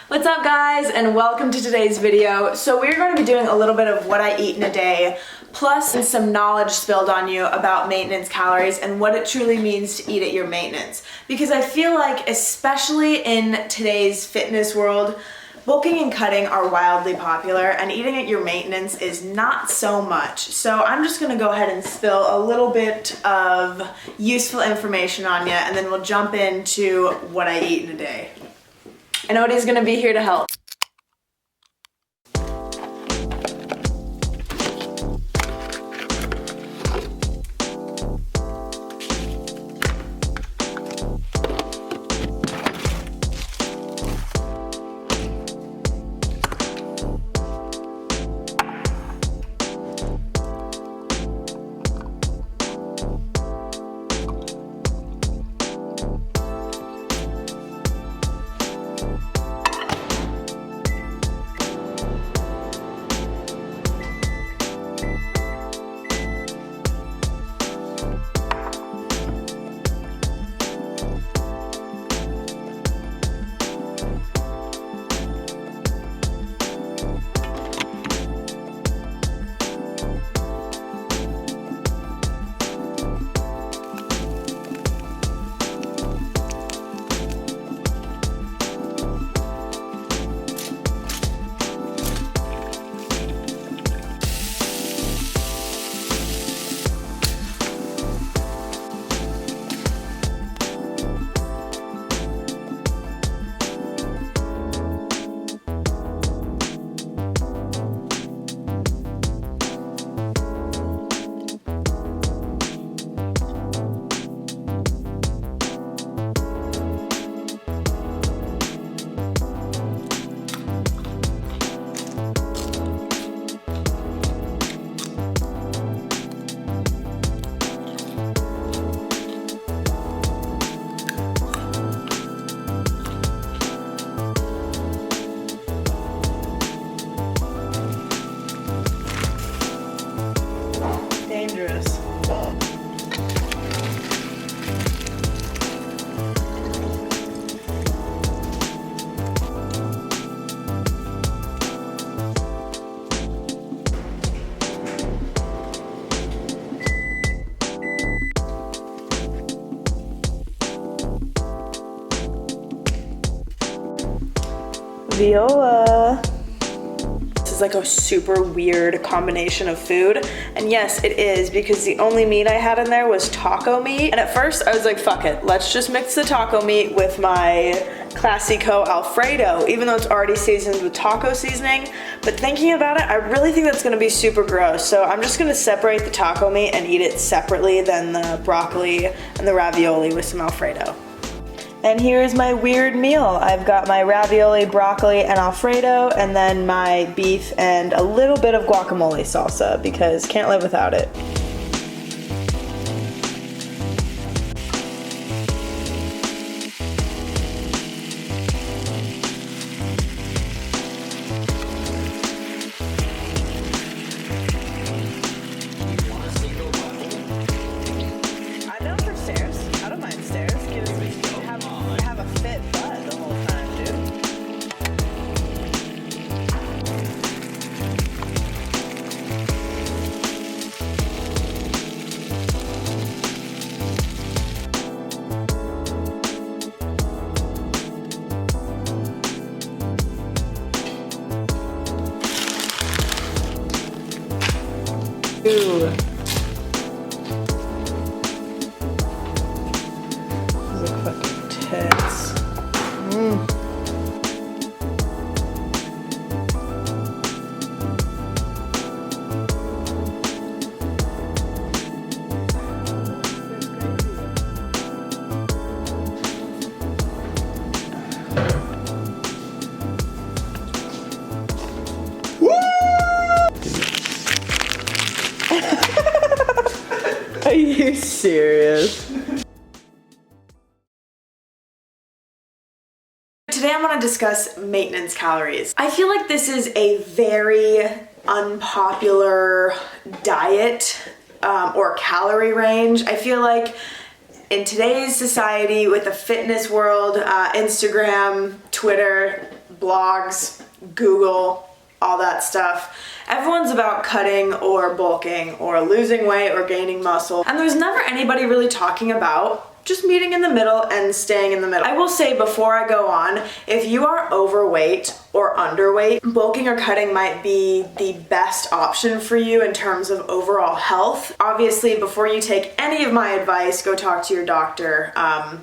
What's up guys, and welcome to today's video. So we're going to be doing a little bit of what I eat in a day, plus some knowledge spilled on you about maintenance calories and what it truly means to eat at your maintenance. Because I feel like, especially in today's fitness world, bulking and cutting are wildly popular, and eating at your maintenance is not so much. So I'm just gonna go ahead and spill a little bit of useful information on you, and then we'll jump into what I eat in a day. And Odie's gonna be here to help. Dangerous. Viola. This is like a super weird combination of food, and yes, it is, because the only meat I had in there was taco meat, and at first I was like, fuck it, let's just mix the taco meat with my Classico Alfredo, even though it's already seasoned with taco seasoning. But thinking about it, I really think that's gonna be super gross, so I'm just gonna separate the taco meat and eat it separately than the broccoli and the ravioli with some Alfredo. And here's my weird meal. I've got my ravioli, broccoli, and Alfredo, and then my beef and a little bit of guacamole salsa, because can't live without it. I'm down for stairs. I don't mind stairs. Have a fit butt the whole time, dude. Ooh. These are fucking tits. Are you serious? Today I want to discuss maintenance calories. I feel like this is a very unpopular diet or calorie range. I feel like in today's society with the fitness world, Instagram, Twitter, blogs, Google, all that stuff. Everyone's about cutting or bulking or losing weight or gaining muscle, and there's never anybody really talking about just meeting in the middle and staying in the middle. I will say before I go on, if you are overweight or underweight, bulking or cutting might be the best option for you in terms of overall health. Obviously, before you take any of my advice, go talk to your doctor.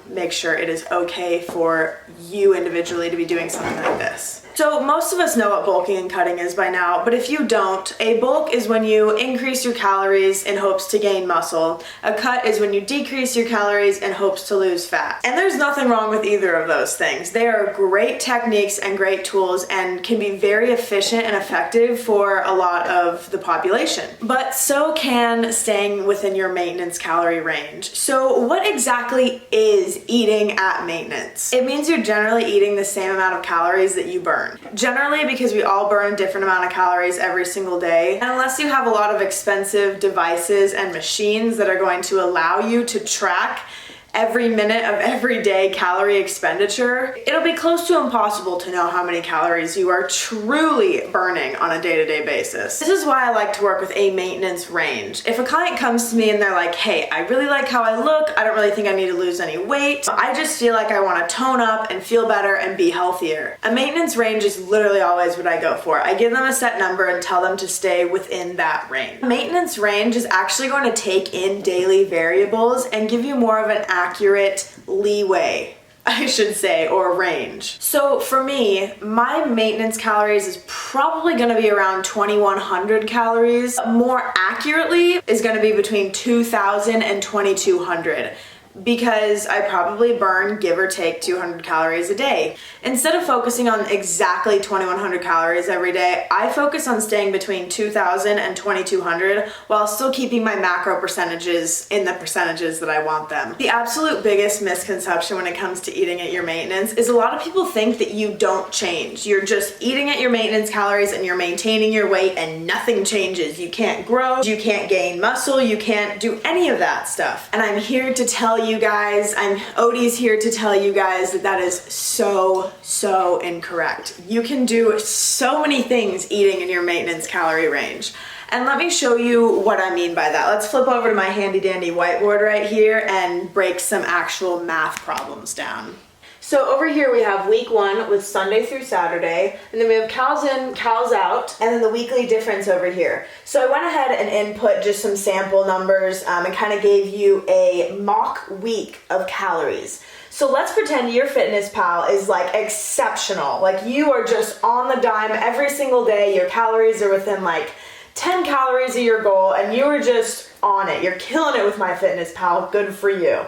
Make sure it is okay for you individually to be doing something like this. So most of us know what bulking and cutting is by now, but if you don't, a bulk is when you increase your calories in hopes to gain muscle. A cut is when you decrease your calories in hopes to lose fat. And there's nothing wrong with either of those things. They are great techniques and great tools and can be very efficient and effective for a lot of the population. But so can staying within your maintenance calorie range. So what exactly is eating at maintenance? It means you're generally eating the same amount of calories that you burn. Generally, because we all burn a different amount of calories every single day, and unless you have a lot of expensive devices and machines that are going to allow you to track every minute of everyday calorie expenditure, it'll be close to impossible to know how many calories you are truly burning on a day-to-day basis. This is why I like to work with a maintenance range. If a client comes to me and they're like, hey, I really like how I look, I don't really think I need to lose any weight, I just feel like I want to tone up and feel better and be healthier. A maintenance range is literally always what I go for. I give them a set number and tell them to stay within that range. A maintenance range is actually going to take in daily variables and give you more of an accurate leeway, I should say, or range. So for me, my maintenance calories is probably gonna be around 2,100 calories. More accurately is gonna be between 2,000 and 2,200. Because I probably burn, give or take, 200 calories a day. Instead of focusing on exactly 2,100 calories every day, I focus on staying between 2,000 and 2,200 while still keeping my macro percentages in the percentages that I want them. The absolute biggest misconception when it comes to eating at your maintenance is a lot of people think that you don't change. You're just eating at your maintenance calories and you're maintaining your weight and nothing changes. You can't grow, you can't gain muscle, you can't do any of that stuff. And I'm here to tell you guys, Odie's here to tell you guys that is so incorrect. You can do so many things eating in your maintenance calorie range. And let me show you what I mean by that. Let's flip over to my handy dandy whiteboard right here and break some actual math problems down. So over here we have week 1 with Sunday through Saturday, and then we have cows in, cows out, and then the weekly difference over here. So I went ahead and input just some sample numbers and kind of gave you a mock week of calories. So let's pretend your FitnessPal is like exceptional. Like you are just on the dime every single day. Your calories are within like 10 calories of your goal, and you are just on it. You're killing it with my FitnessPal. Good for you.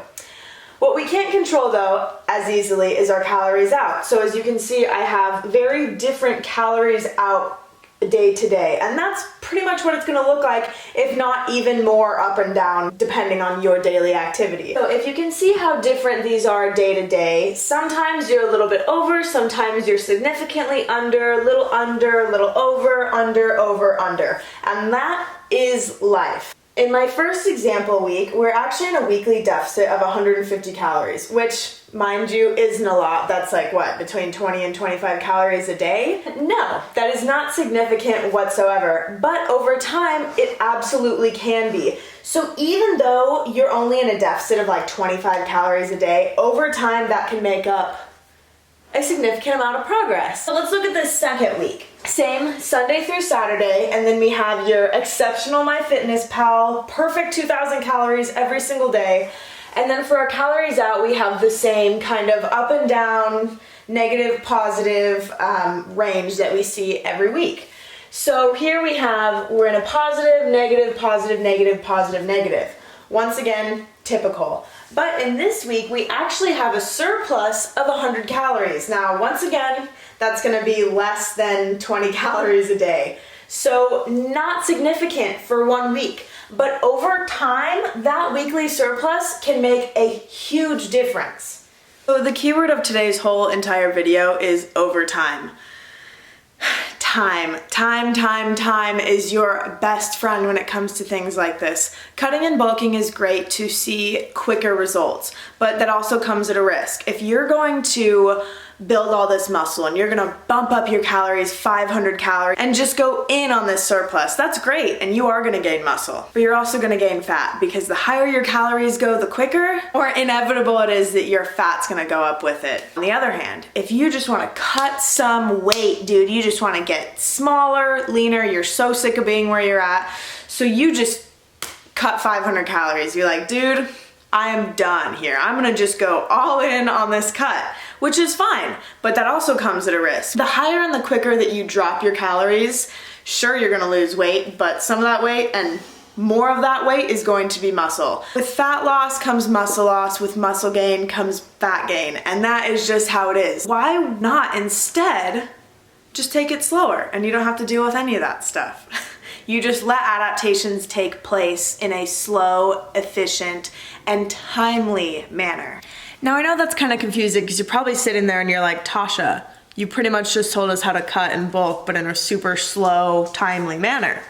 What we can't control though as easily is our calories out. So as you can see, I have very different calories out day to day, and that's pretty much what it's going to look like, if not even more up and down depending on your daily activity. So if you can see how different these are day to day, sometimes you're a little bit over, sometimes you're significantly under, a little over, under, and that is life. In my first example week, we're actually in a weekly deficit of 150 calories, which, mind you, isn't a lot. That's like what, between 20 and 25 calories a day? No, that is not significant whatsoever, but over time, it absolutely can be. So even though you're only in a deficit of like 25 calories a day, over time that can make up a significant amount of progress. So let's look at this second week. Same Sunday through Saturday, and then we have your exceptional MyFitnessPal, perfect 2,000 calories every single day. And then for our calories out, we have the same kind of up and down, negative, positive range that we see every week. So here we're in a positive, negative, positive, negative, positive, negative. Once again, typical. But in this week, we actually have a surplus of 100 calories. Now, once again, that's going to be less than 20 calories a day. So not significant for 1 week. But over time, that weekly surplus can make a huge difference. So the keyword of today's whole entire video is over time. Time is your best friend when it comes to things like this. Cutting and bulking is great to see quicker results, but that also comes at a risk. If you're going to build all this muscle and you're gonna bump up your calories 500 calories and just go in on this surplus. That's great, and you are gonna gain muscle, but you're also gonna gain fat, because the higher your calories go, the quicker or inevitable it is that your fat's gonna go up with it. On the other hand, if you just wanna cut some weight, dude, you just wanna get smaller, leaner, you're so sick of being where you're at, so you just cut 500 calories. You're like, dude, I am done here. I'm gonna just go all in on this cut, which is fine, but that also comes at a risk. The higher and the quicker that you drop your calories, sure, you're gonna lose weight, but some of that weight and more of that weight is going to be muscle. With fat loss comes muscle loss, with muscle gain comes fat gain, and that is just how it is. Why not instead just take it slower and you don't have to deal with any of that stuff? You just let adaptations take place in a slow, efficient, and timely manner. Now I know that's kind of confusing because you're probably sitting there and you're like, Tasha, you pretty much just told us how to cut in bulk, but in a super slow, timely manner.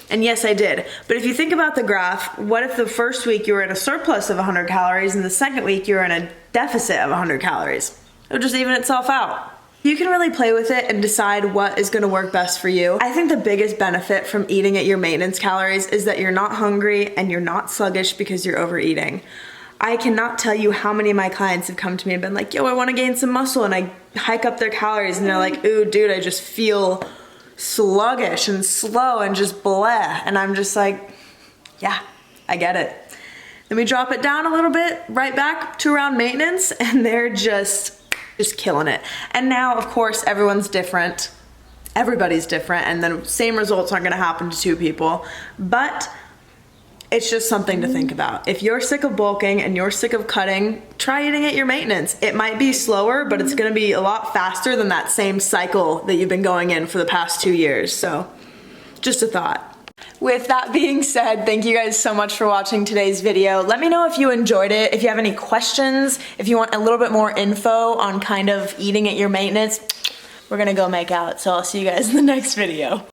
And yes, I did. But if you think about the graph, what if the first week you were in a surplus of 100 calories and the second week you were in a deficit of 100 calories? It would just even itself out. You can really play with it and decide what is gonna work best for you. I think the biggest benefit from eating at your maintenance calories is that you're not hungry and you're not sluggish because you're overeating. I cannot tell you how many of my clients have come to me and been like, yo, I wanna gain some muscle, and I hike up their calories and they're like, ooh, dude, I just feel sluggish and slow and just bleh. And I'm just like, yeah, I get it. Then we drop it down a little bit, right back to around maintenance, and they're just killing it. And now, of course, everyone's different. Everybody's different, and the same results aren't gonna happen to two people, but it's just something to think about. If you're sick of bulking and you're sick of cutting, try eating at your maintenance. It might be slower, but it's gonna be a lot faster than that same cycle that you've been going in for the past 2 years. So just a thought. With that being said, thank you guys so much for watching today's video. Let me know if you enjoyed it, if you have any questions, if you want a little bit more info on kind of eating at your maintenance. We're gonna go make out, so I'll see you guys in the next video.